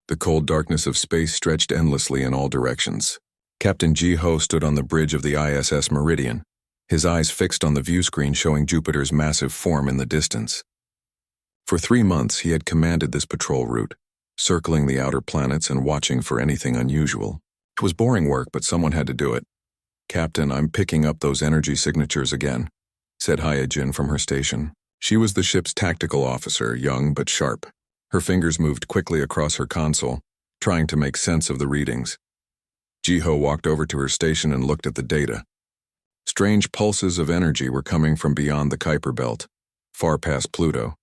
The cold darkness of space stretched endlessly in all directions. Captain Ji-ho stood on the bridge of the ISS Meridian, his eyes fixed on the view screen showing Jupiter's massive form in the distance. For 3 months he had commanded this patrol route, circling the outer planets and watching for anything unusual. It was boring work, but someone had to do it. "Captain, I'm picking up those energy signatures again," said Hyojin from her station. She was the ship's tactical officer, young but sharp. Her fingers moved quickly across her console, trying to make sense of the readings. Ji-ho walked over to her station and looked at the data. Strange pulses of energy were coming from beyond the Kuiper Belt, far past Pluto.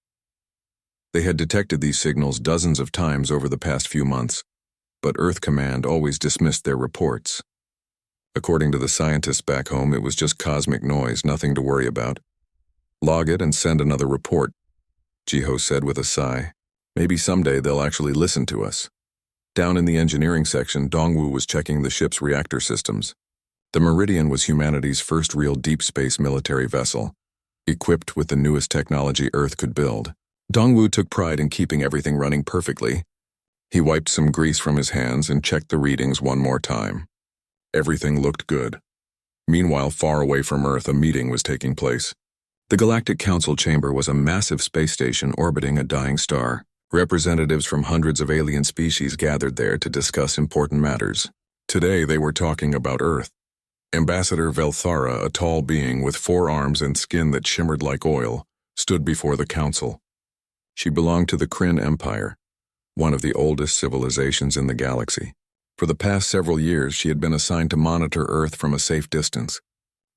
They had detected these signals dozens of times over the past few months, but Earth Command always dismissed their reports. According to the scientists back home, it was just cosmic noise, nothing to worry about. "Log it and send another report," Ji-ho said with a sigh. "Maybe someday they'll actually listen to us." Down in the engineering section, Dongwu was checking the ship's reactor systems. The Meridian was humanity's first real deep space military vessel, equipped with the newest technology Earth could build. Dongwu took pride in keeping everything running perfectly. He wiped some grease from his hands and checked the readings one more time. Everything looked good. Meanwhile, far away from Earth, a meeting was taking place. The Galactic Council chamber was a massive space station orbiting a dying star. Representatives from hundreds of alien species gathered there to discuss important matters. Today they were talking about Earth. Ambassador Velthara, a tall being with 4 arms and skin that shimmered like oil, stood before the council. She belonged to the Kryn Empire, one of the oldest civilizations in the galaxy. For the past several years, she had been assigned to monitor Earth from a safe distance.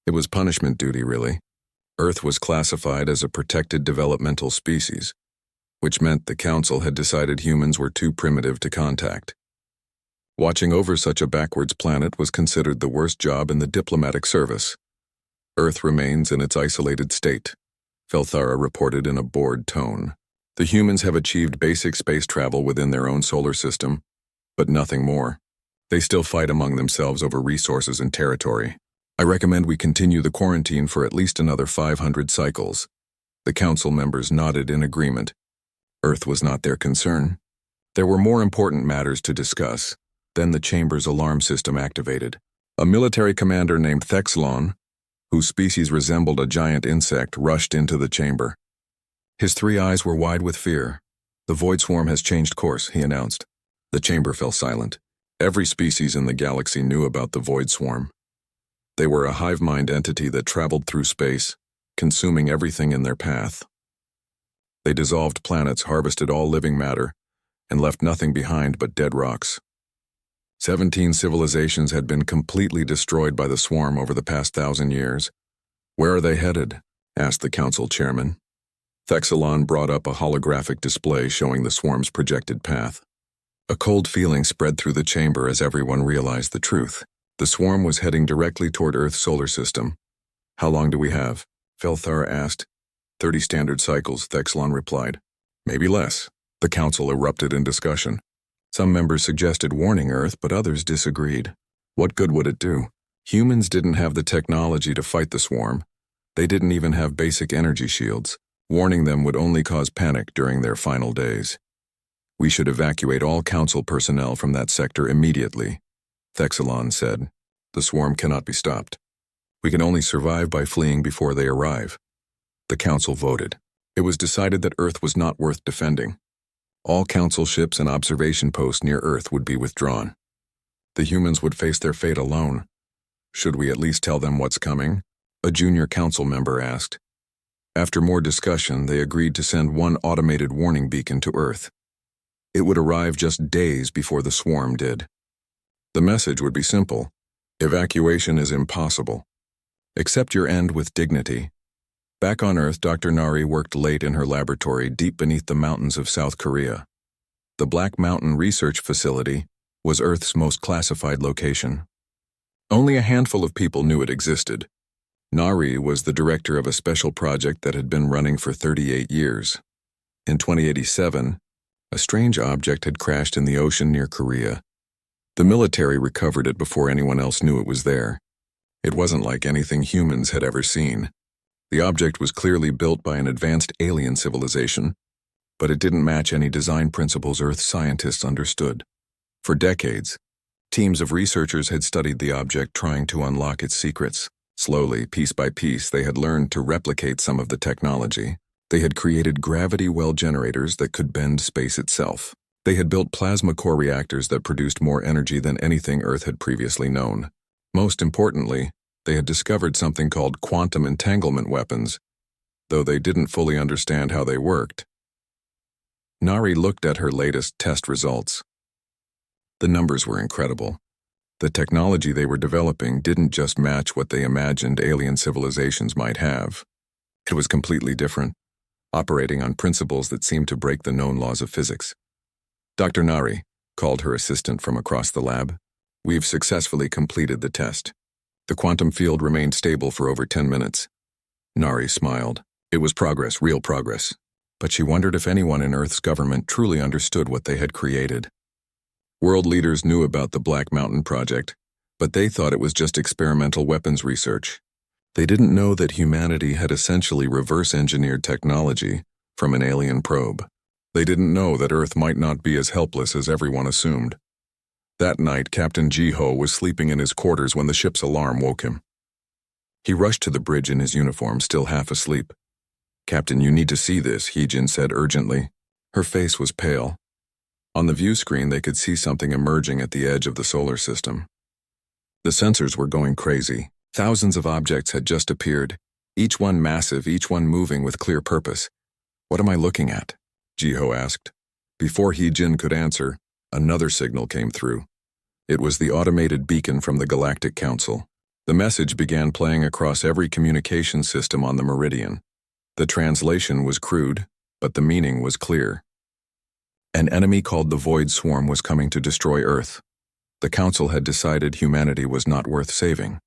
It was punishment duty, really. Earth was classified as a protected developmental species, which meant the Council had decided humans were too primitive to contact. Watching over such a backwards planet was considered the worst job in the diplomatic service. Earth remains in its isolated state, Velthara reported in a bored tone. The humans have achieved basic space travel within their own solar system, but nothing more. They still fight among themselves over resources and territory. I recommend we continue the quarantine for at least another 500 cycles. The council members nodded in agreement. Earth was not their concern. There were more important matters to discuss. Then the chamber's alarm system activated. A military commander named Thexlon, whose species resembled a giant insect, rushed into the chamber. His 3 eyes were wide with fear. "The void swarm has changed course," he announced. The chamber fell silent. Every species in the galaxy knew about the void swarm. They were a hive-mind entity that traveled through space, consuming everything in their path. They dissolved planets, harvested all living matter, and left nothing behind but dead rocks. 17 civilizations had been completely destroyed by the swarm over the past 1,000 years. "Where are they headed?" asked the council chairman. Thexlon brought up a holographic display showing the swarm's projected path. A cold feeling spread through the chamber as everyone realized the truth. The swarm was heading directly toward Earth's solar system. "How long do we have?" Velthara asked. 30 standard cycles, Thexlon replied. "Maybe less." The council erupted in discussion. Some members suggested warning Earth, but others disagreed. What good would it do? Humans didn't have the technology to fight the swarm. They didn't even have basic energy shields. Warning them would only cause panic during their final days. "We should evacuate all council personnel from that sector immediately," Thexlon said. "The swarm cannot be stopped. We can only survive by fleeing before they arrive." The council voted. It was decided that Earth was not worth defending. All council ships and observation posts near Earth would be withdrawn. The humans would face their fate alone. "Should we at least tell them what's coming?" a junior council member asked. After more discussion, they agreed to send one automated warning beacon to Earth. It would arrive just days before the swarm did. The message would be simple: evacuation is impossible. Accept your end with dignity. Back on Earth, Dr. Nari worked late in her laboratory deep beneath the mountains of South Korea. The Black Mountain Research Facility was Earth's most classified location. Only a handful of people knew it existed. Nari was the director of a special project that had been running for 38 years. In 2087, a strange object had crashed in the ocean near Korea. The military recovered it before anyone else knew it was there. It wasn't like anything humans had ever seen. The object was clearly built by an advanced alien civilization. but it didn't match any design principles Earth scientists understood. For decades, teams of researchers had studied the object, trying to unlock its secrets. Slowly, piece by piece, they had learned to replicate some of the technology. They had created gravity well generators that could bend space itself. They had built plasma core reactors that produced more energy than anything Earth had previously known. Most importantly, they had discovered something called quantum entanglement weapons, though they didn't fully understand how they worked. Nari looked at her latest test results. The numbers were incredible. The technology they were developing didn't just match what they imagined alien civilizations might have. It was completely different, operating on principles that seemed to break the known laws of physics. Dr. Nari, called her assistant from across the lab, "We've successfully completed the test. The quantum field remained stable for over 10 minutes. Nari smiled. It was progress, real progress. But she wondered if anyone in Earth's government truly understood what they had created. World leaders knew about the Black Mountain Project, but they thought it was just experimental weapons research. They didn't know that humanity had essentially reverse-engineered technology from an alien probe. They didn't know that Earth might not be as helpless as everyone assumed. That night, Captain Ji-ho was sleeping in his quarters when the ship's alarm woke him. He rushed to the bridge in his uniform, still half asleep. "Captain, you need to see this," Hee-jin said urgently. Her face was pale. On the view screen, they could see something emerging at the edge of the solar system. The sensors were going crazy. Thousands of objects had just appeared, each one massive, each one moving with clear purpose. "What am I looking at?" Ji-ho asked. Before Hee-jin could answer, another signal came through. It was the automated beacon from the Galactic Council. The message began playing across every communication system on the Meridian. The translation was crude, but the meaning was clear. An enemy called the Void Swarm was coming to destroy Earth. The Council had decided humanity was not worth saving.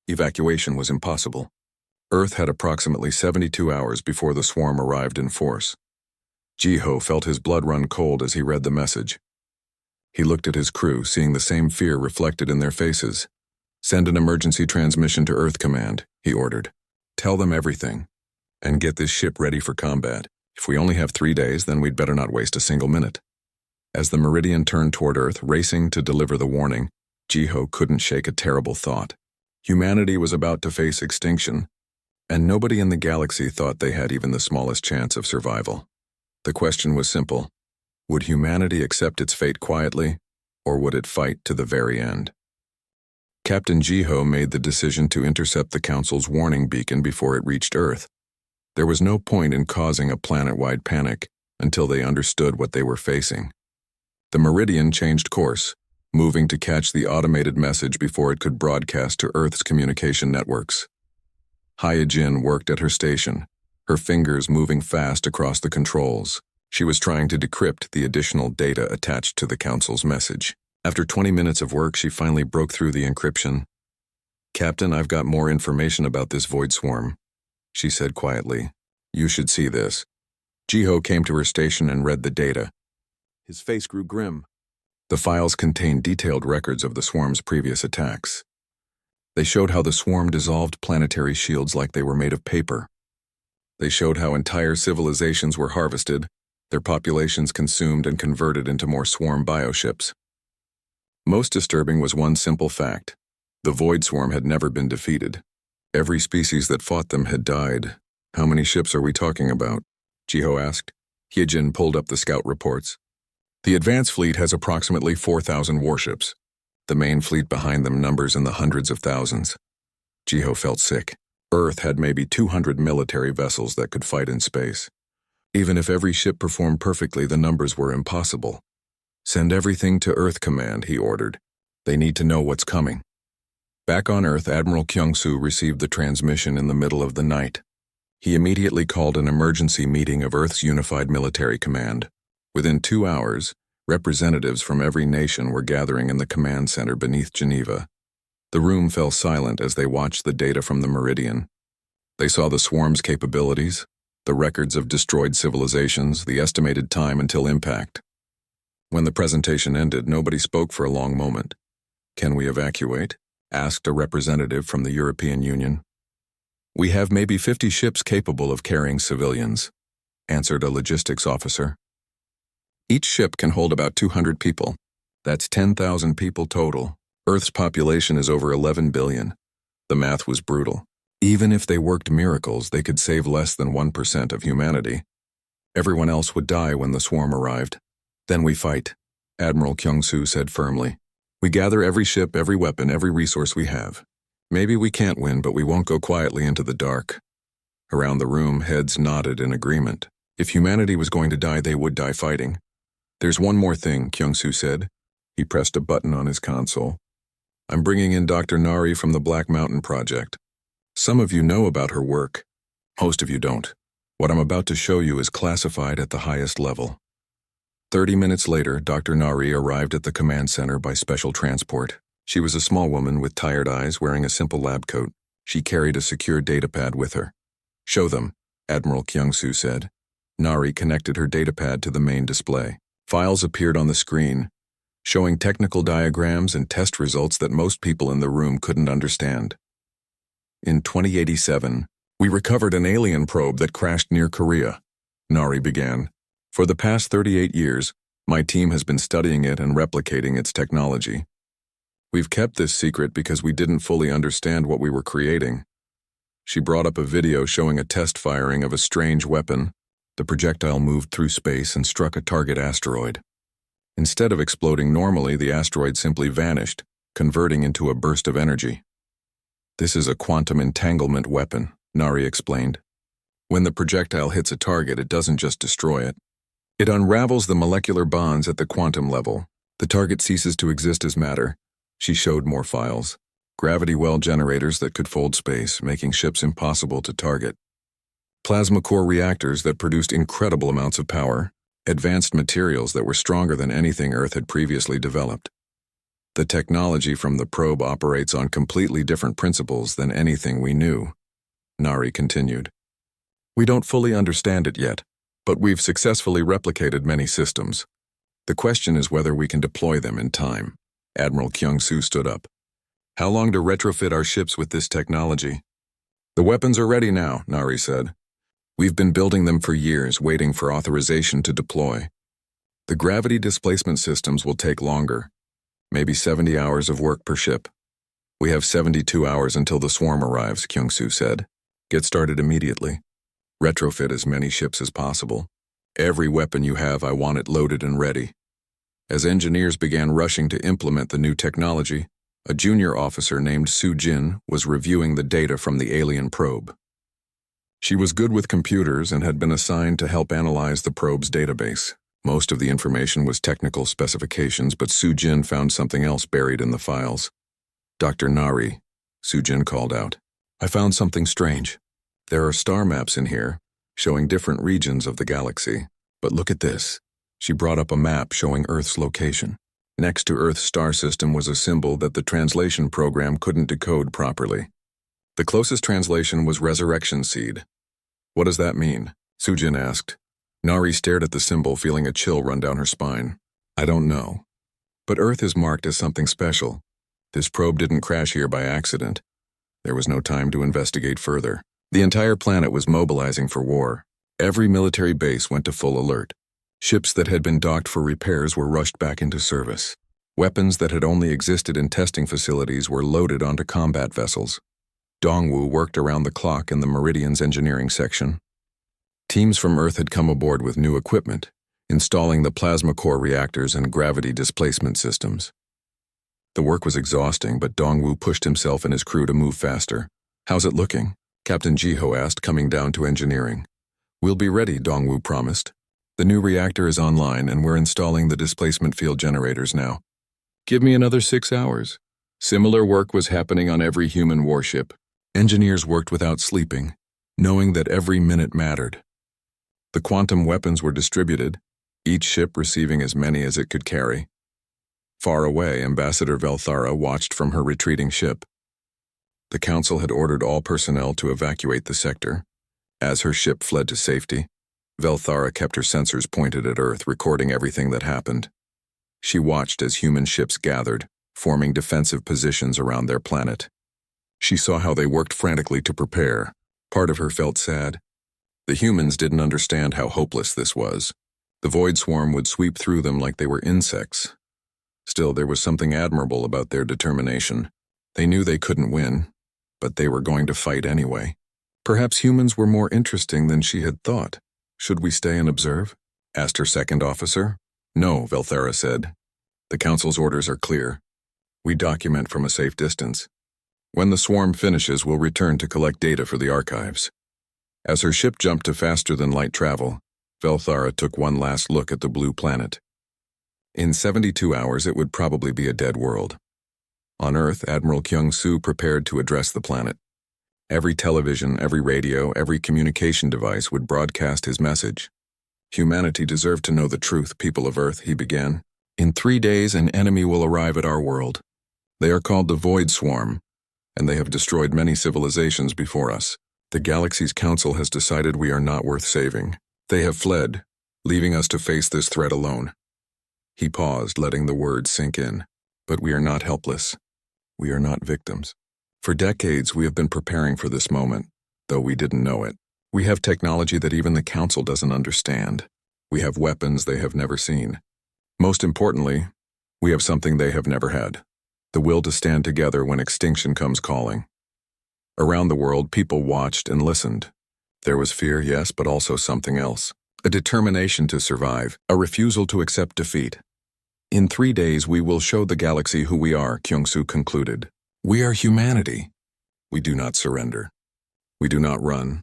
Evacuation was impossible. Earth had approximately 72 hours before the swarm arrived in force. Ji-ho felt his blood run cold as he read the message. He looked at his crew, seeing the same fear reflected in their faces. "Send an emergency transmission to Earth Command," he ordered. "Tell them everything, and get this ship ready for combat. If we only have 3 days, then we'd better not waste a single minute." As the Meridian turned toward Earth, racing to deliver the warning, Ji-ho couldn't shake a terrible thought. Humanity was about to face extinction, and nobody in the galaxy thought they had even the smallest chance of survival. The question was simple: would humanity accept its fate quietly, or would it fight to the very end? Captain Ji-ho made the decision to intercept the Council's warning beacon before it reached Earth. There was no point in causing a planet-wide panic until they understood what they were facing. The Meridian changed course, moving to catch the automated message before it could broadcast to Earth's communication networks. Hye-jin worked at her station, her fingers moving fast across the controls. She was trying to decrypt the additional data attached to the Council's message. After 20 minutes of work, she finally broke through the encryption. "Captain, I've got more information about this Void Swarm," she said quietly. "You should see this." Ji-ho came to her station and read the data. His face grew grim. The files contained detailed records of the swarm's previous attacks. They showed how the swarm dissolved planetary shields like they were made of paper. They showed how entire civilizations were harvested, their populations consumed and converted into more swarm bioships. Most disturbing was one simple fact: the Void Swarm had never been defeated. Every species that fought them had died. "How many ships are we talking about?" Ji-ho asked. Hye-jin pulled up the scout reports. "The advanced fleet has approximately 4,000 warships. The main fleet behind them numbers in the hundreds of thousands." Ji-ho felt sick. Earth had maybe 200 military vessels that could fight in space. Even if every ship performed perfectly, the numbers were impossible. "Send everything to Earth Command," he ordered. "They need to know what's coming." Back on Earth, Admiral Kyung-soo received the transmission in the middle of the night. He immediately called an emergency meeting of Earth's Unified Military Command. Within 2 hours, representatives from every nation were gathering in the command center beneath Geneva. The room fell silent as they watched the data from the Meridian. They saw the swarm's capabilities, the records of destroyed civilizations, the estimated time until impact. When the presentation ended, nobody spoke for a long moment. "Can we evacuate?" asked a representative from the European Union. "We have maybe 50 ships capable of carrying civilians," answered a logistics officer. Each ship can hold about 200 people. That's 10,000 people total. Earth's population is over 11 billion. The math was brutal. Even if they worked miracles, they could save less than 1% of humanity. Everyone else would die when the swarm arrived. Then we fight, Admiral Kyung-soo said firmly. We gather every ship, every weapon, every resource we have. Maybe we can't win, but we won't go quietly into the dark. Around the room, heads nodded in agreement. If humanity was going to die, they would die fighting. There's one more thing, Kyung-soo said. He pressed a button on his console. I'm bringing in Dr. Nari from the Black Mountain Project. Some of you know about her work. Most of you don't. What I'm about to show you is classified at the highest level. 30 minutes later, Dr. Nari arrived at the command center by special transport. She was a small woman with tired eyes wearing a simple lab coat. She carried a secure datapad with her. Show them, Admiral Kyung-soo said. Nari connected her datapad to the main display. Files appeared on the screen, showing technical diagrams and test results that most people in the room couldn't understand. In 2087, we recovered an alien probe that crashed near Korea, Nari began. For the past 38 years, my team has been studying it and replicating its technology. We've kept this secret because we didn't fully understand what we were creating. She brought up a video showing a test firing of a strange weapon. The projectile moved through space and struck a target asteroid. Instead of exploding normally, the asteroid simply vanished, converting into a burst of energy. This is a quantum entanglement weapon, Nari explained. When the projectile hits a target, it doesn't just destroy it. It unravels the molecular bonds at the quantum level. The target ceases to exist as matter. She showed more files. Gravity well generators that could fold space, making ships impossible to target. Plasma core reactors that produced incredible amounts of power. Advanced materials that were stronger than anything Earth had previously developed. The technology from the probe operates on completely different principles than anything we knew, Nari continued. We don't fully understand it yet, but we've successfully replicated many systems. The question is whether we can deploy them in time. Admiral Kyung-soo stood up. How long to retrofit our ships with this technology? The weapons are ready now, Nari said. We've been building them for years, waiting for authorization to deploy. The gravity displacement systems will take longer, maybe 70 hours of work per ship. We have 72 hours until the swarm arrives, Kyung-soo said. Get started immediately. Retrofit as many ships as possible. Every weapon you have, I want it loaded and ready. As engineers began rushing to implement the new technology, a junior officer named Soo-jin was reviewing the data from the alien probe. She was good with computers and had been assigned to help analyze the probe's database. Most of the information was technical specifications, but Soo-jin found something else buried in the files. Dr. Nari, Soo-jin called out. I found something strange. There are star maps in here, showing different regions of the galaxy. But look at this. She brought up a map showing Earth's location. Next to Earth's star system was a symbol that the translation program couldn't decode properly. The closest translation was resurrection seed. What does that mean? Soo-jin asked. Nari stared at the symbol, feeling a chill run down her spine. I don't know. But Earth is marked as something special. This probe didn't crash here by accident. There was no time to investigate further. The entire planet was mobilizing for war. Every military base went to full alert. Ships that had been docked for repairs were rushed back into service. Weapons that had only existed in testing facilities were loaded onto combat vessels. Dongwoo worked around the clock in the Meridian's engineering section. Teams from Earth had come aboard with new equipment, installing the plasma core reactors and gravity displacement systems. The work was exhausting, but Dongwoo pushed himself and his crew to move faster. How's it looking? Captain Jiho asked, coming down to engineering. We'll be ready, Dongwoo promised. The new reactor is online and we're installing the displacement field generators now. Give me another 6 hours. Similar work was happening on every human warship. Engineers worked without sleeping, knowing that every minute mattered. The quantum weapons were distributed, each ship receiving as many as it could carry. Far away, Ambassador Velthara watched from her retreating ship. The Council had ordered all personnel to evacuate the sector. As her ship fled to safety, Velthara kept her sensors pointed at Earth, recording everything that happened. She watched as human ships gathered, forming defensive positions around their planet. She saw how they worked frantically to prepare. Part of her felt sad. The humans didn't understand how hopeless this was. The void swarm would sweep through them like they were insects. Still, there was something admirable about their determination. They knew they couldn't win, but they were going to fight anyway. Perhaps humans were more interesting than she had thought. Should we stay and observe? Asked her second officer. No, Velthara said. The council's orders are clear. We document from a safe distance. When the swarm finishes, we'll return to collect data for the archives. As her ship jumped to faster-than-light travel, Velthara took one last look at the blue planet. In 72 hours, it would probably be a dead world. On Earth, Admiral Kyung-Soo prepared to address the planet. Every television, every radio, every communication device would broadcast his message. Humanity deserved to know the truth, people of Earth, he began. In 3 days, an enemy will arrive at our world. They are called the Void Swarm, and they have destroyed many civilizations before us. The galaxy's council has decided we are not worth saving. They have fled, leaving us to face this threat alone. He paused, letting the words sink in. But we are not helpless. We are not victims. For decades, we have been preparing for this moment, though we didn't know it. We have technology that even the council doesn't understand. We have weapons they have never seen. Most importantly, we have something they have never had. The will to stand together when extinction comes calling. Around the world, people watched and listened. There was fear, yes, but also something else. A determination to survive, a refusal to accept defeat. In 3 days, we will show the galaxy who we are, Kyung-Soo concluded. We are humanity. We do not surrender. We do not run.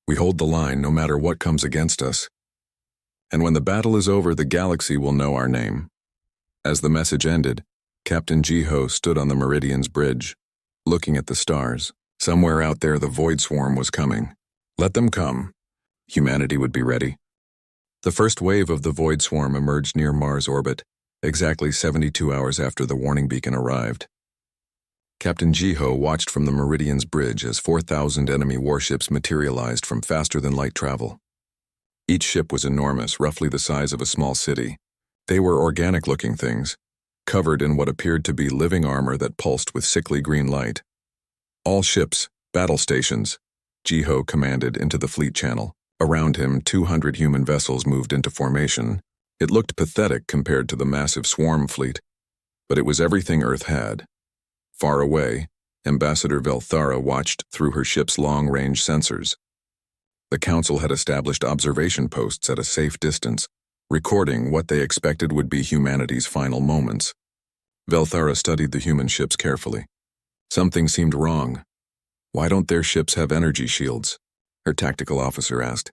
We hold the line no matter what comes against us. And when the battle is over, the galaxy will know our name. As the message ended, Captain Ji-ho stood on the Meridian's bridge, looking at the stars. Somewhere out there, the Void Swarm was coming. Let them come. Humanity would be ready. The first wave of the Void Swarm emerged near Mars' orbit, exactly 72 hours after the warning beacon arrived. Captain Ji-ho watched from the Meridian's bridge as 4,000 enemy warships materialized from faster-than-light travel. Each ship was enormous, roughly the size of a small city. They were organic-looking things, covered in what appeared to be living armor that pulsed with sickly green light. All ships, battle stations, Ji-ho commanded into the fleet channel. Around him, 200 human vessels moved into formation. It looked pathetic compared to the massive swarm fleet, but it was everything Earth had. Far away, Ambassador Velthara watched through her ship's long-range sensors. The Council had established observation posts at a safe distance, recording what they expected would be humanity's final moments. Velthara studied the human ships carefully. Something seemed wrong. Why don't their ships have energy shields? Her tactical officer asked.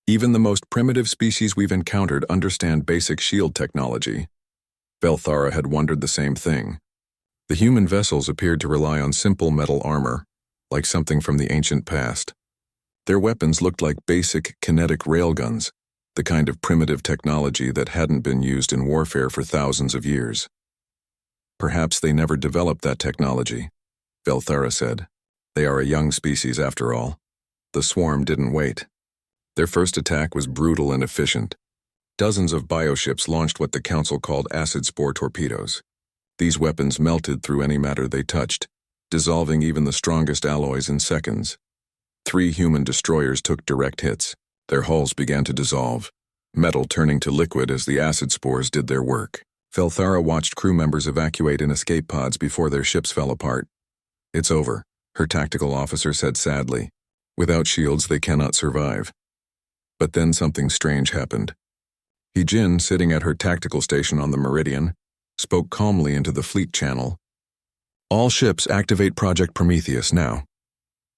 Even the most primitive species we've encountered understand basic shield technology. Velthara had wondered the same thing. The human vessels appeared to rely on simple metal armor, like something from the ancient past. Their weapons looked like basic kinetic railguns, the kind of primitive technology that hadn't been used in warfare for thousands of years. Perhaps they never developed that technology, Velthara said. They are a young species after all. The swarm didn't wait. Their first attack was brutal and efficient. Dozens of bioships launched what the Council called acid spore torpedoes. These weapons melted through any matter they touched, dissolving even the strongest alloys in seconds. 3 human destroyers took direct hits. Their hulls began to dissolve, metal turning to liquid as the acid spores did their work. Velthara watched crew members evacuate in escape pods before their ships fell apart. It's over, her tactical officer said sadly. Without shields, they cannot survive. But then something strange happened. Hee-jin, sitting at her tactical station on the Meridian, spoke calmly into the fleet channel. All ships activate Project Prometheus now.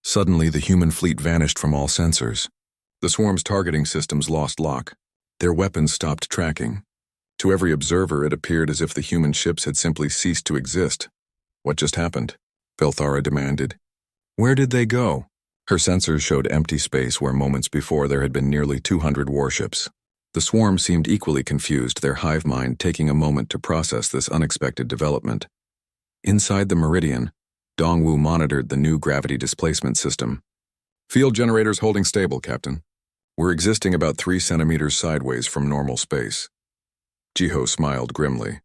Suddenly, the human fleet vanished from all sensors. The swarm's targeting systems lost lock. Their weapons stopped tracking. To every observer, it appeared as if the human ships had simply ceased to exist. What just happened? Velthara demanded. Where did they go? Her sensors showed empty space where moments before there had been nearly 200 warships. The swarm seemed equally confused, their hive mind taking a moment to process this unexpected development. Inside the Meridian, Dongwu monitored the new gravity displacement system. Field generators holding stable, Captain. We're existing about 3 centimeters sideways from normal space. Ji-ho smiled grimly.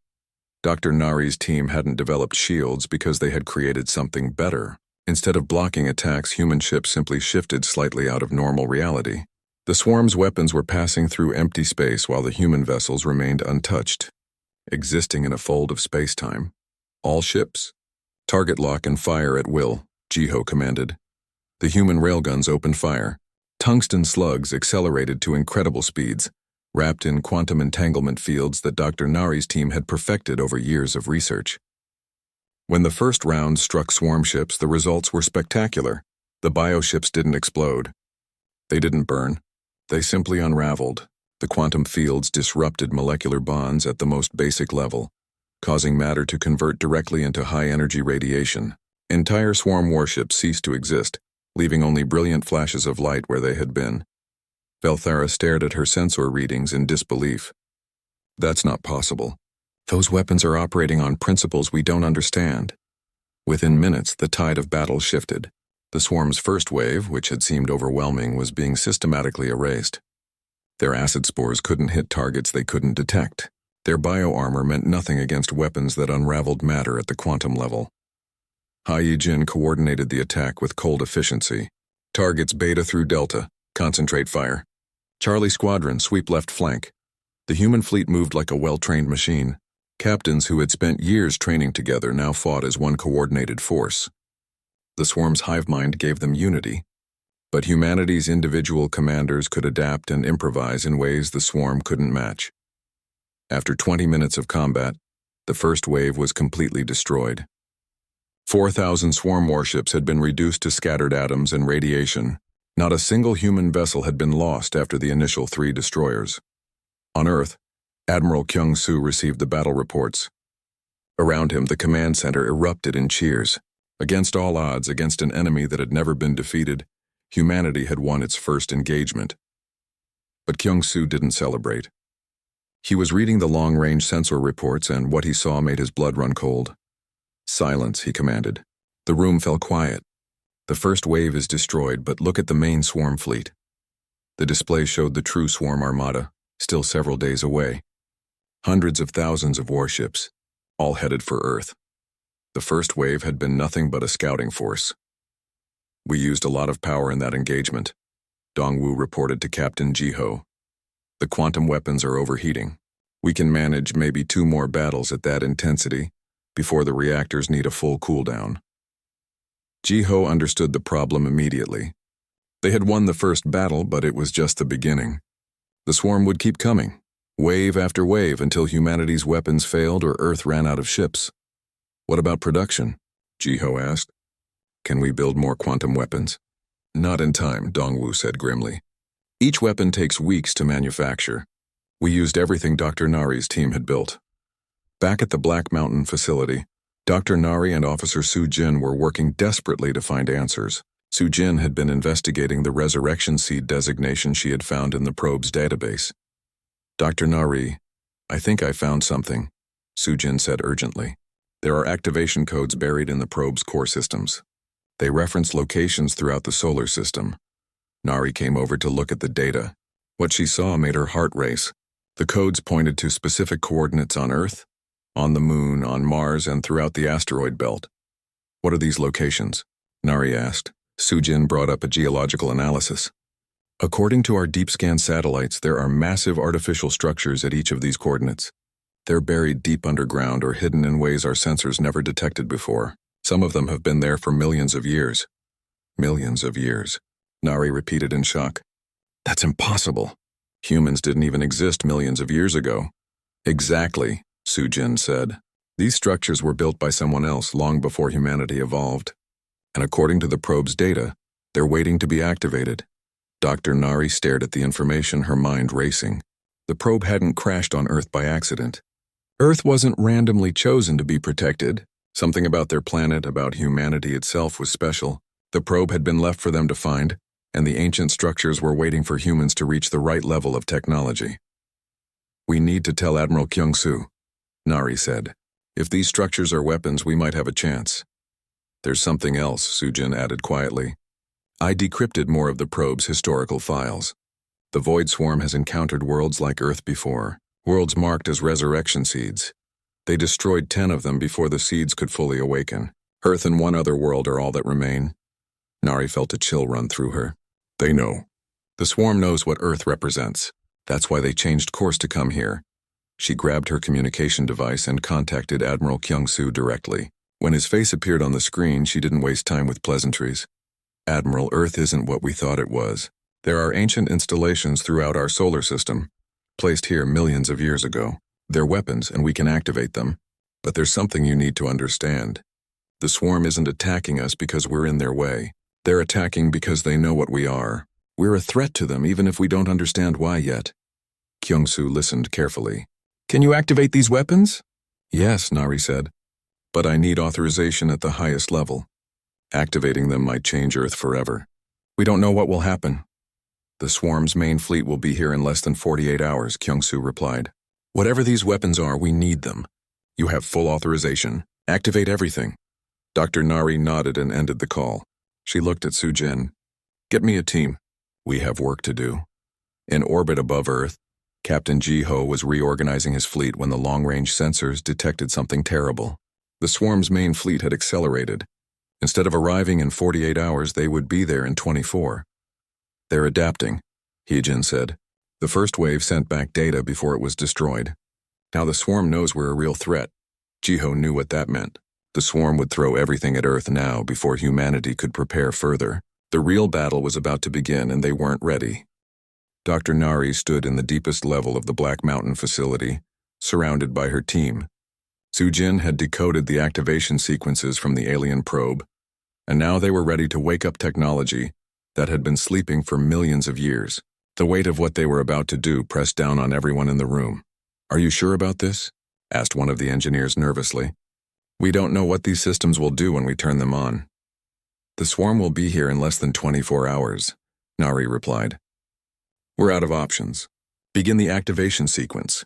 Dr. Nari's team hadn't developed shields because they had created something better. Instead of blocking attacks, human ships simply shifted slightly out of normal reality. The swarm's weapons were passing through empty space while the human vessels remained untouched, existing in a fold of space-time. All ships. Target lock and fire at will, Jiho commanded. The human railguns opened fire. Tungsten slugs accelerated to incredible speeds, wrapped in quantum entanglement fields that Dr. Nari's team had perfected over years of research. When the first round struck swarm ships, the results were spectacular. The bioships didn't explode. They didn't burn. They simply unraveled. The quantum fields disrupted molecular bonds at the most basic level, causing matter to convert directly into high-energy radiation. Entire swarm warships ceased to exist, leaving only brilliant flashes of light where they had been. Velthara stared at her sensor readings in disbelief. That's not possible. Those weapons are operating on principles we don't understand. Within minutes, the tide of battle shifted. The swarm's first wave, which had seemed overwhelming, was being systematically erased. Their acid spores couldn't hit targets they couldn't detect. Their bioarmor meant nothing against weapons that unraveled matter at the quantum level. Hai Yi-jin coordinated the attack with cold efficiency. Targets Beta through Delta. Concentrate fire. Charlie Squadron, sweep left flank. The human fleet moved like a well-trained machine. Captains who had spent years training together now fought as one coordinated force. The swarm's hive mind gave them unity, but humanity's individual commanders could adapt and improvise in ways the swarm couldn't match. After 20 minutes of combat, the first wave was completely destroyed. 4,000 swarm warships had been reduced to scattered atoms and radiation. Not a single human vessel had been lost after the initial 3 destroyers. On Earth, Admiral Kyung-soo received the battle reports. Around him, the command center erupted in cheers. Against all odds, against an enemy that had never been defeated, humanity had won its first engagement. But Kyung-soo didn't celebrate. He was reading the long-range sensor reports, and what he saw made his blood run cold. Silence, he commanded. The room fell quiet. The first wave is destroyed, but look at the main swarm fleet. The display showed the true swarm armada, still several days away. Hundreds of thousands of warships, all headed for Earth. The first wave had been nothing but a scouting force. We used a lot of power in that engagement, Dongwu reported to Captain Jiho. The quantum weapons are overheating. We can manage maybe 2 more battles at that intensity before the reactors need a full cooldown. Jiho understood the problem immediately. They had won the first battle, but it was just the beginning. The swarm would keep coming, wave after wave, until humanity's weapons failed or Earth ran out of ships. What about production? Jiho asked. Can we build more quantum weapons? Not in time, Dongwu said grimly. Each weapon takes weeks to manufacture. We used everything Dr. Nari's team had built. Back at the Black Mountain facility, Dr. Nari and Officer Su-jin were working desperately to find answers. Su-jin had been investigating the resurrection seed designation she had found in the probe's database. Dr. Nari, I think I found something, Su-jin said urgently. There are activation codes buried in the probe's core systems. They reference locations throughout the solar system. Nari came over to look at the data. What she saw made her heart race. The codes pointed to specific coordinates on Earth, on the Moon, on Mars, and throughout the asteroid belt. What are these locations? Nari asked. Su-jin brought up a geological analysis. According to our deep scan satellites, there are massive artificial structures at each of these coordinates. They're buried deep underground or hidden in ways our sensors never detected before. Some of them have been there for millions of years. Millions of years, Nari repeated in shock. That's impossible. Humans didn't even exist millions of years ago. Exactly, Su-jin said. These structures were built by someone else long before humanity evolved. And according to the probe's data, they're waiting to be activated. Dr. Nari stared at the information, her mind racing. The probe hadn't crashed on Earth by accident. Earth wasn't randomly chosen to be protected. Something about their planet, about humanity itself, was special. The probe had been left for them to find, and the ancient structures were waiting for humans to reach the right level of technology. We need to tell Admiral Kyung-soo, Nari said. If these structures are weapons, we might have a chance. There's something else, Su-jin added quietly. I decrypted more of the probe's historical files. The Void Swarm has encountered worlds like Earth before, worlds marked as resurrection seeds. They destroyed 10 of them before the seeds could fully awaken. Earth and one other world are all that remain. Nari felt a chill run through her. They know. The swarm knows what Earth represents. That's why they changed course to come here. She grabbed her communication device and contacted Admiral Kyung-soo directly. When his face appeared on the screen, she didn't waste time with pleasantries. Admiral, Earth isn't what we thought it was. There are ancient installations throughout our solar system, placed here millions of years ago. They're weapons, and we can activate them. But there's something you need to understand. The swarm isn't attacking us because we're in their way. They're attacking because they know what we are. We're a threat to them even if we don't understand why yet. Kyung-soo listened carefully. Can you activate these weapons? Yes, Nari said. But I need authorization at the highest level. Activating them might change Earth forever. We don't know what will happen. The swarm's main fleet will be here in less than 48 hours, Kyung-soo replied. Whatever these weapons are, we need them. You have full authorization. Activate everything. Dr. Nari nodded and ended the call. She looked at Soo-jin. Get me a team. We have work to do. In orbit above Earth, Captain Ji-ho was reorganizing his fleet when the long-range sensors detected something terrible. The swarm's main fleet had accelerated. Instead of arriving in 48 hours, they would be there in 24. They're adapting, Hee-jin said. The first wave sent back data before it was destroyed. Now the swarm knows we're a real threat. Ji-ho knew what that meant. The swarm would throw everything at Earth now before humanity could prepare further. The real battle was about to begin and they weren't ready. Dr. Nari stood in the deepest level of the Black Mountain facility, surrounded by her team. Soo-jin had decoded the activation sequences from the alien probe, and now they were ready to wake up technology that had been sleeping for millions of years. The weight of what they were about to do pressed down on everyone in the room. Are you sure about this? Asked one of the engineers nervously. We don't know what these systems will do when we turn them on. The swarm will be here in less than 24 hours, Nari replied. We're out of options. Begin the activation sequence.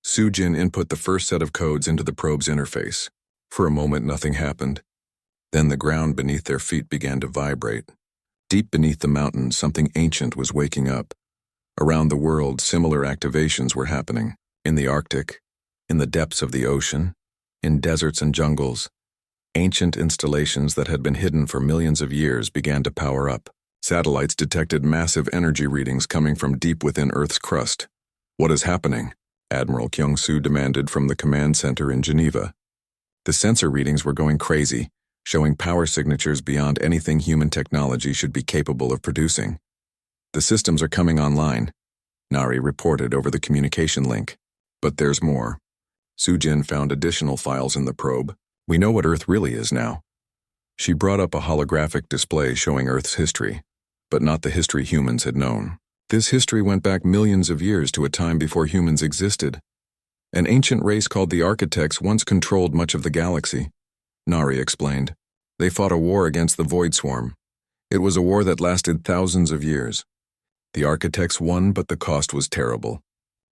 Soo-jin input the first set of codes into the probe's interface. For a moment, nothing happened. Then the ground beneath their feet began to vibrate. Deep beneath the mountains, something ancient was waking up. Around the world, similar activations were happening. In the Arctic, in the depths of the ocean, in deserts and jungles, ancient installations that had been hidden for millions of years began to power up. Satellites detected massive energy readings coming from deep within Earth's crust. What is happening? Admiral Kyung-soo demanded from the command center in Geneva. The sensor readings were going crazy, showing power signatures beyond anything human technology should be capable of producing. The systems are coming online, Nari reported over the communication link. But there's more. Soo-jin found additional files in the probe. We know what Earth really is now. She brought up a holographic display showing Earth's history, but not the history humans had known. This history went back millions of years to a time before humans existed. An ancient race called the Architects once controlled much of the galaxy, Nari explained. They fought a war against the Void Swarm. It was a war that lasted thousands of years. The Architects won, but the cost was terrible.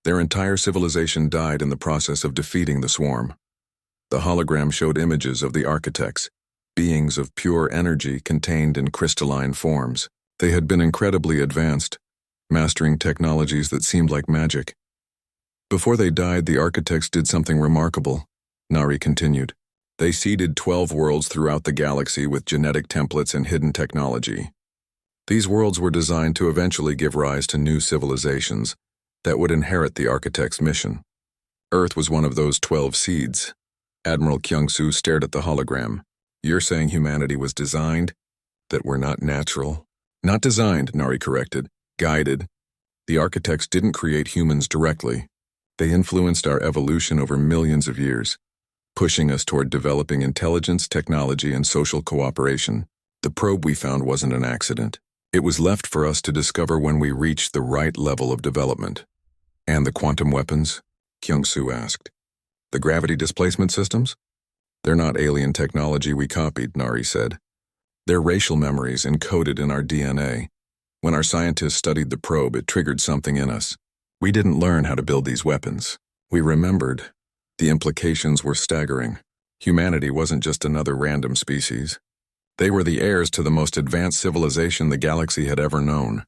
Their entire civilization died in the process of defeating the swarm. The hologram showed images of the Architects, beings of pure energy contained in crystalline forms. They had been incredibly advanced, mastering technologies that seemed like magic. Before they died, the Architects did something remarkable, Nari continued. They seeded 12 worlds throughout the galaxy with genetic templates and hidden technology. These worlds were designed to eventually give rise to new civilizations that would inherit the Architects' mission. Earth was one of those 12 seeds. Admiral Kyung-soo stared at the hologram. You're saying humanity was designed? That we're not natural? Not designed, Nari corrected. Guided. The Architects didn't create humans directly. They influenced our evolution over millions of years, pushing us toward developing intelligence, technology, and social cooperation. The probe we found wasn't an accident. It was left for us to discover when we reached the right level of development. And the quantum weapons? Kyung-soo asked. The gravity displacement systems? They're not alien technology we copied, Nari said. They're racial memories encoded in our DNA. When our scientists studied the probe, it triggered something in us. We didn't learn how to build these weapons. We remembered. The implications were staggering. Humanity wasn't just another random species. They were the heirs to the most advanced civilization the galaxy had ever known.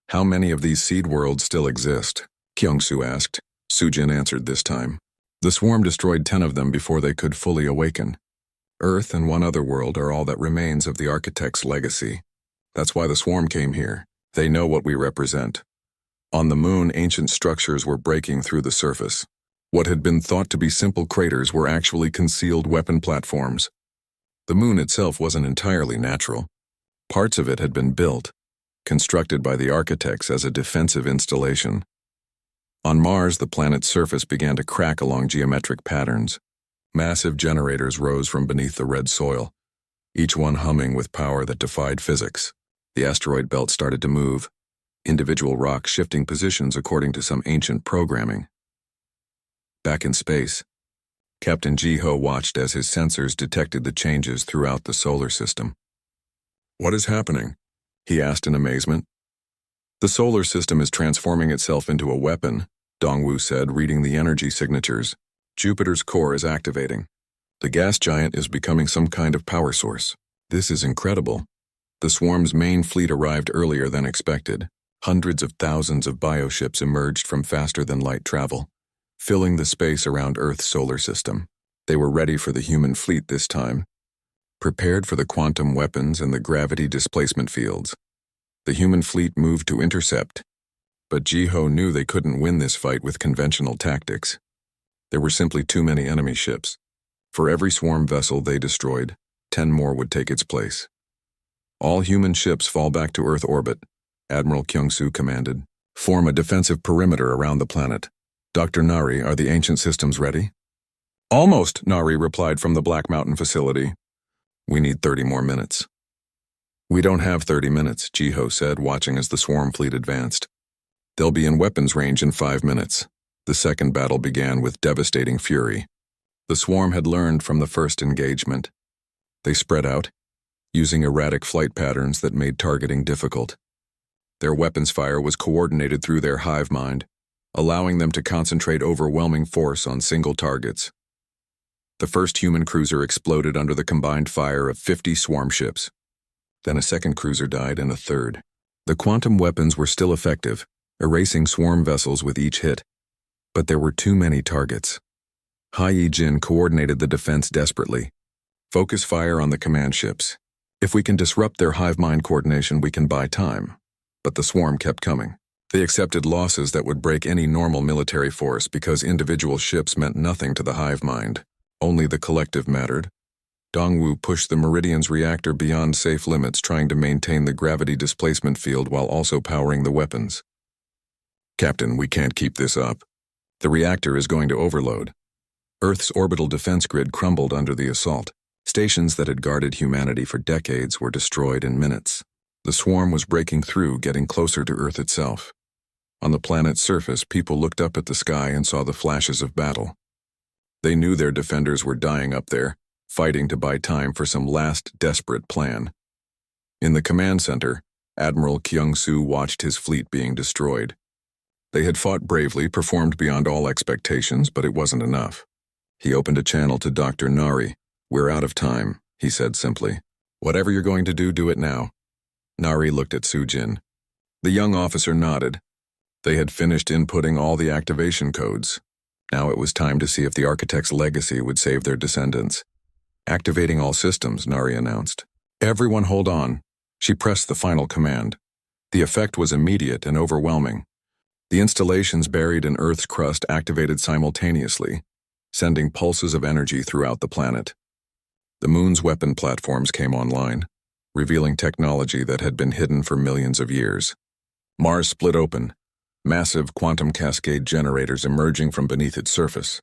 How many of these seed worlds still exist? Kyung-soo asked. Soo-jin answered this time. The swarm destroyed 10 of them before they could fully awaken. Earth and one other world are all that remains of the Architect's legacy. That's why the swarm came here. They know what we represent. On the moon, ancient structures were breaking through the surface. What had been thought to be simple craters were actually concealed weapon platforms. The moon itself wasn't entirely natural. Parts of it had been built, constructed by the architects as a defensive installation. On Mars, the planet's surface began to crack along geometric patterns. Massive generators rose from beneath the red soil, each one humming with power that defied physics. The asteroid belt started to move, individual rocks shifting positions according to some ancient programming. Back in space, Captain Ji-ho watched as his sensors detected the changes throughout the solar system. "What is happening?" he asked in amazement. "The solar system is transforming itself into a weapon," Dongwu said, reading the energy signatures. "Jupiter's core is activating. The gas giant is becoming some kind of power source. This is incredible." The swarm's main fleet arrived earlier than expected. Hundreds of thousands of bioships emerged from faster-than-light travel, filling the space around Earth's solar system. They were ready for the human fleet this time, prepared for the quantum weapons and the gravity displacement fields. The human fleet moved to intercept, but Ji-ho knew they couldn't win this fight with conventional tactics. There were simply too many enemy ships. For every swarm vessel they destroyed, 10 more would take its place. "All human ships fall back to Earth orbit," Admiral Kyung-soo commanded. "Form a defensive perimeter around the planet. Dr. Nari, are the ancient systems ready?" "Almost," Nari replied from the Black Mountain facility. "We need 30 more minutes." "We don't have 30 minutes, Ji-ho said, watching as the swarm fleet advanced. "They'll be in weapons range in 5 minutes. The second battle began with devastating fury. The swarm had learned from the first engagement. They spread out, using erratic flight patterns that made targeting difficult. Their weapons fire was coordinated through their hive mind, allowing them to concentrate overwhelming force on single targets. The first human cruiser exploded under the combined fire of 50 swarm ships. Then a second cruiser died and a third. The quantum weapons were still effective, erasing swarm vessels with each hit. But there were too many targets. Hai Jin coordinated the defense desperately. "Focus fire on the command ships. If we can disrupt their hive mind coordination, we can buy time." But the swarm kept coming. They accepted losses that would break any normal military force because individual ships meant nothing to the hive mind. Only the collective mattered. Dongwu pushed the Meridian's reactor beyond safe limits, trying to maintain the gravity displacement field while also powering the weapons. "Captain, we can't keep this up. The reactor is going to overload." Earth's orbital defense grid crumbled under the assault. Stations that had guarded humanity for decades were destroyed in minutes. The swarm was breaking through, getting closer to Earth itself. On the planet's surface, people looked up at the sky and saw the flashes of battle. They knew their defenders were dying up there, fighting to buy time for some last desperate plan. In the command center, Admiral Kyung-soo watched his fleet being destroyed. They had fought bravely, performed beyond all expectations, but it wasn't enough. He opened a channel to Dr. Nari. "We're out of time," he said simply. "Whatever you're going to do, do it now." Nari looked at Soo-jin. The young officer nodded. They had finished inputting all the activation codes. Now it was time to see if the architect's legacy would save their descendants. "Activating all systems," Nari announced. "Everyone hold on." She pressed the final command. The effect was immediate and overwhelming. The installations buried in Earth's crust activated simultaneously, sending pulses of energy throughout the planet. The moon's weapon platforms came online, revealing technology that had been hidden for millions of years. Mars split open, massive quantum cascade generators emerging from beneath its surface.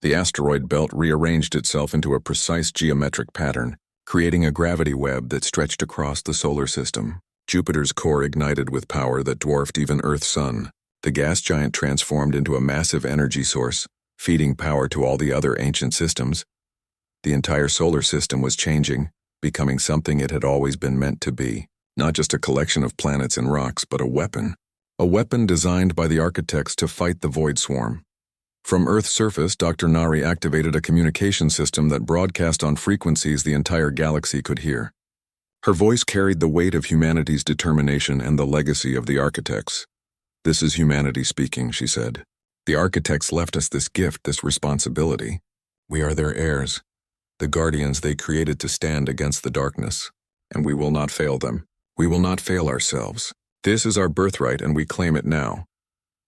The asteroid belt rearranged itself into a precise geometric pattern, creating a gravity web that stretched across the solar system. Jupiter's core ignited with power that dwarfed even Earth's sun. The gas giant transformed into a massive energy source, feeding power to all the other ancient systems. The entire solar system was changing, becoming something it had always been meant to be. Not just a collection of planets and rocks, but a weapon. A weapon designed by the architects to fight the void swarm. From Earth's surface, Dr. Nari activated a communication system that broadcast on frequencies the entire galaxy could hear. Her voice carried the weight of humanity's determination and the legacy of the architects. "This is humanity speaking," she said. "The architects left us this gift, this responsibility. We are their heirs, the guardians they created to stand against the darkness, and we will not fail them. We will not fail ourselves. This is our birthright and we claim it now.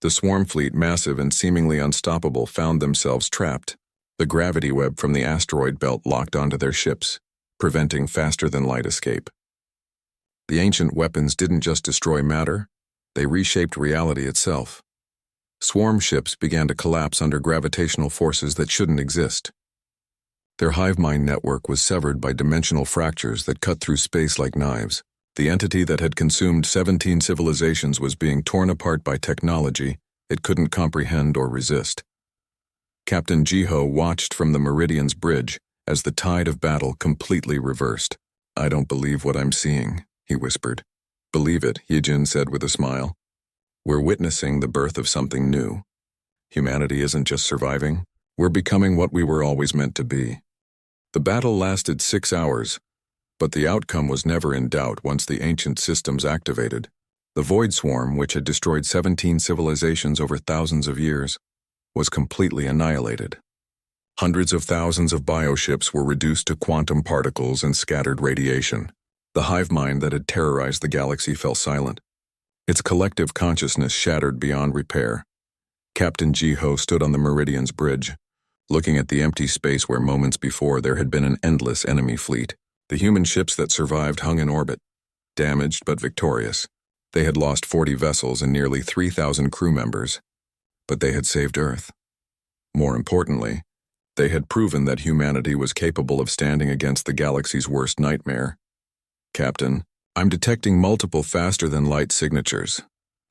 The swarm fleet, massive and seemingly unstoppable, found themselves trapped. The gravity web from the asteroid belt locked onto their ships, preventing faster-than-light escape. The ancient weapons didn't just destroy matter, they reshaped reality itself. Swarm ships began to collapse under gravitational forces that shouldn't exist. Their hive mind network was severed by dimensional fractures that cut through space like knives. The entity that had consumed 17 civilizations was being torn apart by technology it couldn't comprehend or resist. Captain Jiho watched from the Meridian's bridge as the tide of battle completely reversed. "I don't believe what I'm seeing," he whispered. "Believe it," Yijin said with a smile. "We're witnessing the birth of something new. Humanity isn't just surviving, we're becoming what we were always meant to be." The battle lasted 6 hours, but the outcome was never in doubt once the ancient systems activated. The Void Swarm, which had destroyed 17 civilizations over thousands of years, was completely annihilated. Hundreds of thousands of bioships were reduced to quantum particles and scattered radiation. The hive mind that had terrorized the galaxy fell silent. Its collective consciousness shattered beyond repair. Captain Jiho stood on the Meridian's bridge, looking at the empty space where moments before there had been an endless enemy fleet. The human ships that survived hung in orbit, damaged but victorious. They had lost 40 vessels and nearly 3,000 crew members, but they had saved Earth. More importantly, they had proven that humanity was capable of standing against the galaxy's worst nightmare. "Captain, I'm detecting multiple faster-than-light signatures,"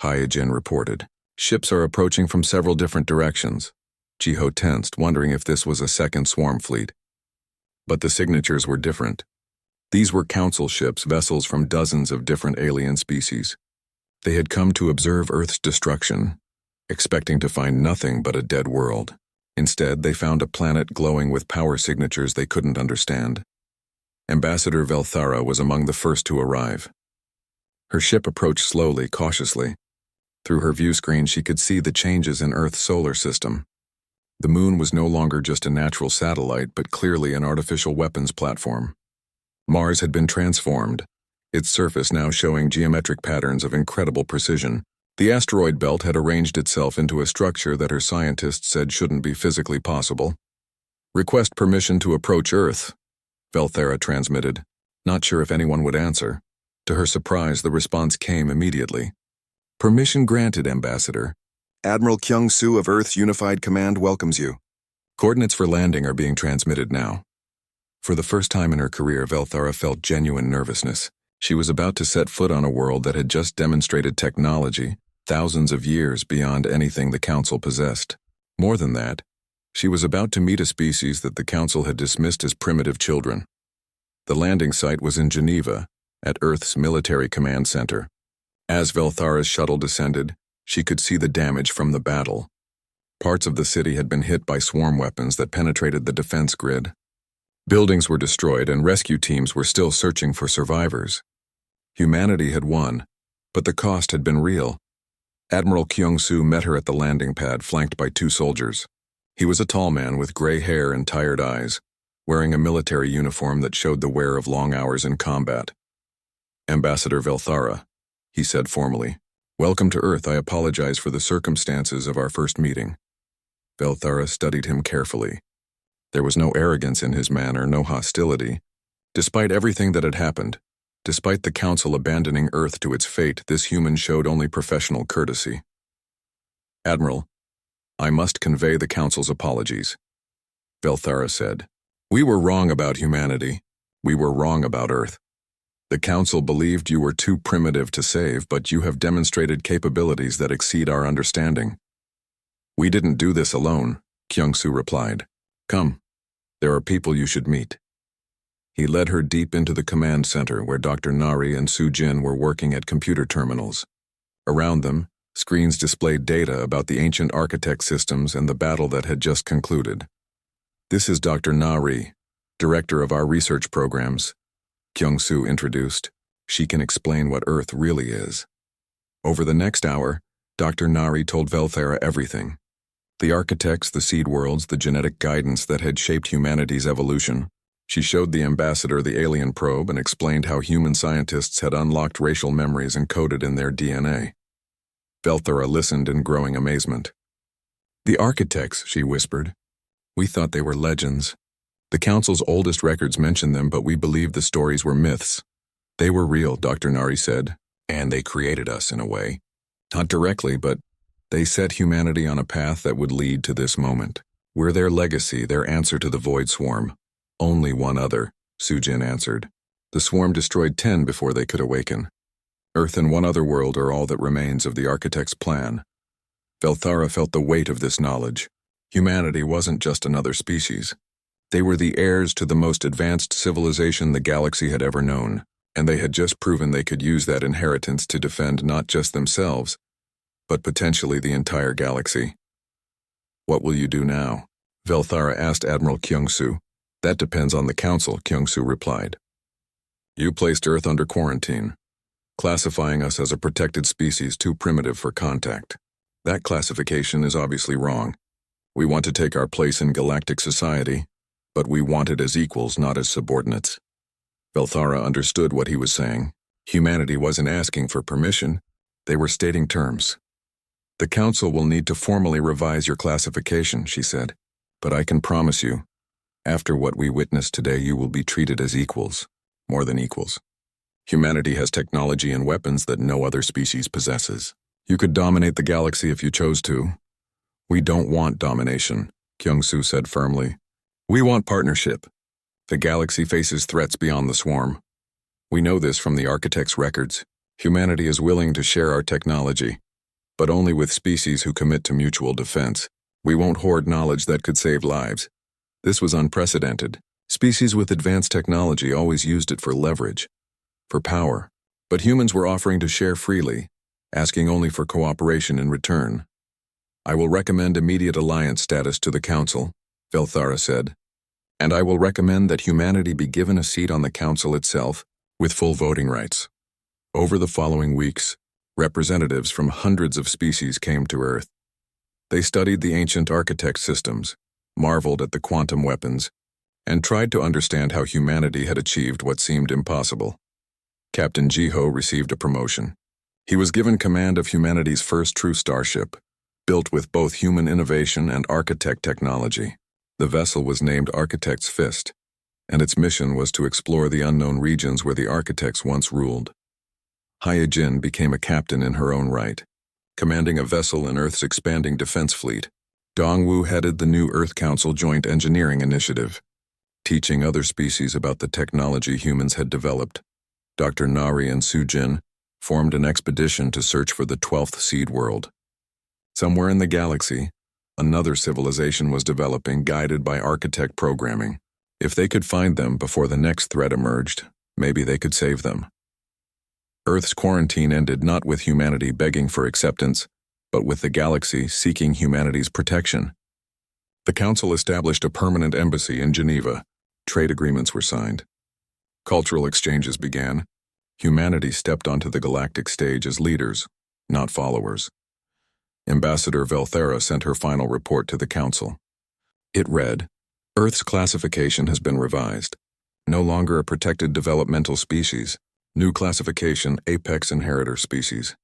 Hyojin reported. "Ships are approaching from several different directions." Jiho tensed, wondering if this was a second swarm fleet. But the signatures were different. These were council ships, vessels from dozens of different alien species. They had come to observe Earth's destruction, expecting to find nothing but a dead world. Instead, they found a planet glowing with power signatures they couldn't understand. Ambassador Velthara was among the first to arrive. Her ship approached slowly, cautiously. Through her view screen, she could see the changes in Earth's solar system. The moon was no longer just a natural satellite, but clearly an artificial weapons platform. Mars had been transformed, its surface now showing geometric patterns of incredible precision. The asteroid belt had arranged itself into a structure that her scientists said shouldn't be physically possible. "Request permission to approach Earth," Velthara transmitted, not sure if anyone would answer. To her surprise, the response came immediately. "Permission granted, Ambassador. Admiral Kyung-soo of Earth's Unified Command welcomes you. Coordinates for landing are being transmitted now." For the first time in her career, Velthara felt genuine nervousness. She was about to set foot on a world that had just demonstrated technology, thousands of years beyond anything the Council possessed. More than that, she was about to meet a species that the Council had dismissed as primitive children. The landing site was in Geneva, at Earth's Military Command Center. As Velthara's shuttle descended, she could see the damage from the battle. Parts of the city had been hit by swarm weapons that penetrated the defense grid. Buildings were destroyed and rescue teams were still searching for survivors. Humanity had won, but the cost had been real. Admiral Kyung-soo met her at the landing pad, flanked by 2 soldiers. He was a tall man with gray hair and tired eyes, wearing a military uniform that showed the wear of long hours in combat. "Ambassador Velthara," he said formally. "Welcome to Earth. I apologize for the circumstances of our first meeting." Velthara studied him carefully. There was no arrogance in his manner, no hostility. Despite everything that had happened, despite the Council abandoning Earth to its fate, this human showed only professional courtesy. "Admiral, I must convey the Council's apologies," Velthara said. "We were wrong about humanity. We were wrong about Earth. The Council believed you were too primitive to save, but you have demonstrated capabilities that exceed our understanding." "We didn't do this alone," Kyung-soo replied. "Come, there are people you should meet." He led her deep into the command center where Dr. Nari and Soo-jin were working at computer terminals. Around them, screens displayed data about the ancient architect systems and the battle that had just concluded. "This is Dr. Nari, director of our research programs," Kyung-soo introduced. "She can explain what Earth really is." Over the next hour, Dr. Nari told Velthara everything. The architects, the seed worlds, the genetic guidance that had shaped humanity's evolution. She showed the ambassador the alien probe and explained how human scientists had unlocked racial memories encoded in their DNA. Velthara listened in growing amazement. "The architects," she whispered. "We thought they were legends. The Council's oldest records mention them, but we believed the stories were myths." "They were real," Dr. Nari said, "and they created us in a way. Not directly, but they set humanity on a path that would lead to this moment. We're their legacy, their answer to the Void Swarm." "Only one other," Sujin answered. "The swarm destroyed 10 before they could awaken. Earth and one other world are all that remains of the architect's plan." Velthara felt the weight of this knowledge. Humanity wasn't just another species. They were the heirs to the most advanced civilization the galaxy had ever known, and they had just proven they could use that inheritance to defend not just themselves, but potentially the entire galaxy. "What will you do now?" Velthara asked Admiral Kyung-Soo. "That depends on the Council," Kyung-Soo replied. "You placed Earth under quarantine, classifying us as a protected species too primitive for contact. That classification is obviously wrong. We want to take our place in galactic society, but we want it as equals, not as subordinates." Velthara understood what he was saying. Humanity wasn't asking for permission, they were stating terms. "The Council will need to formally revise your classification," she said, "but I can promise you, after what we witnessed today, you will be treated as equals, more than equals. Humanity has technology and weapons that no other species possesses. You could dominate the galaxy if you chose to." "We don't want domination," Kyung-Soo said firmly. "We want partnership. The galaxy faces threats beyond the swarm. We know this from the architect's records. Humanity is willing to share our technology, but only with species who commit to mutual defense. We won't hoard knowledge that could save lives." This was unprecedented. Species with advanced technology always used it for leverage, for power. But humans were offering to share freely, asking only for cooperation in return. "I will recommend immediate alliance status to the Council," Velthara said. "And I will recommend that humanity be given a seat on the Council itself, with full voting rights." Over the following weeks, representatives from hundreds of species came to Earth. They studied the ancient architect systems, marveled at the quantum weapons, and tried to understand how humanity had achieved what seemed impossible. Captain Jiho received a promotion. He was given command of humanity's first true starship, built with both human innovation and architect technology. The vessel was named Architect's Fist, and its mission was to explore the unknown regions where the architects once ruled. Hyojin became a captain in her own right, commanding a vessel in Earth's expanding defense fleet. Dongwu headed the new Earth Council Joint Engineering Initiative, teaching other species about the technology humans had developed. Dr. Nari and Sujin formed an expedition to search for the 12th seed world. Somewhere in the galaxy, another civilization was developing, guided by architect programming. If they could find them before the next threat emerged, maybe they could save them. Earth's quarantine ended not with humanity begging for acceptance, but with the galaxy seeking humanity's protection. The Council established a permanent embassy in Geneva. Trade agreements were signed. Cultural exchanges began. Humanity stepped onto the galactic stage as leaders, not followers. Ambassador Velthara sent her final report to the Council. It read, "Earth's classification has been revised. No longer a protected developmental species. New classification, Apex Inheritor Species.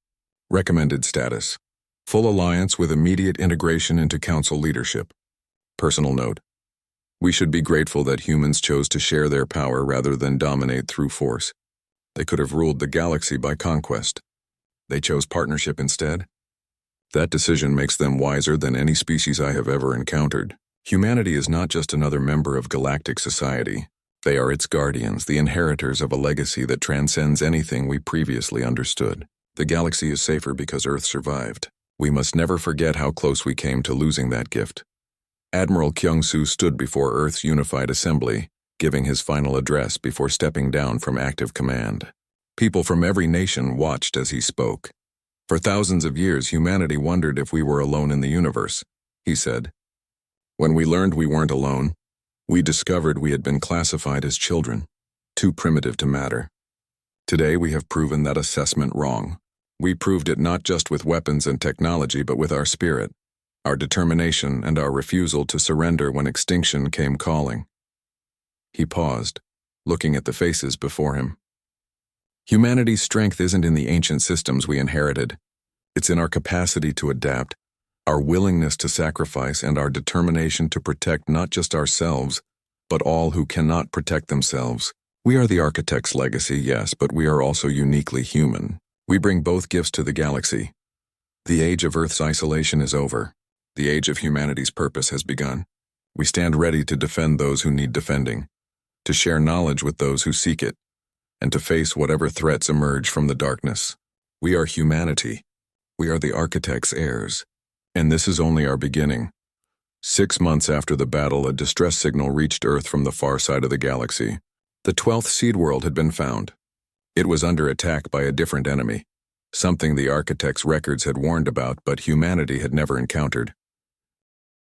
Recommended status. Full alliance with immediate integration into Council leadership. Personal note. We should be grateful that humans chose to share their power rather than dominate through force. They could have ruled the galaxy by conquest. They chose partnership instead. That decision makes them wiser than any species I have ever encountered. Humanity is not just another member of galactic society. They are its guardians, the inheritors of a legacy that transcends anything we previously understood. The galaxy is safer because Earth survived. We must never forget how close we came to losing that gift." Admiral Kyung-Soo stood before Earth's unified assembly, giving his final address before stepping down from active command. People from every nation watched as he spoke. "For thousands of years, humanity wondered if we were alone in the universe," he said. "When we learned we weren't alone, we discovered we had been classified as children, too primitive to matter. Today we have proven that assessment wrong. We proved it not just with weapons and technology, but with our spirit, our determination, and our refusal to surrender when extinction came calling." He paused, looking at the faces before him. Humanity's strength isn't in the ancient systems we inherited. It's in our capacity to adapt, our willingness to sacrifice, and our determination to protect not just ourselves, but all who cannot protect themselves. We are the architect's legacy, yes, but we are also uniquely human. We bring both gifts to the galaxy. The age of Earth's isolation is over. The age of humanity's purpose has begun. We stand ready to defend those who need defending, to share knowledge with those who seek it, and to face whatever threats emerge from the darkness. We are humanity. We are the architect's heirs. And this is only our beginning. 6 months after the battle, a distress signal reached Earth from the far side of the galaxy. The 12th seed world had been found. It was under attack by a different enemy, something the architect's records had warned about but humanity had never encountered.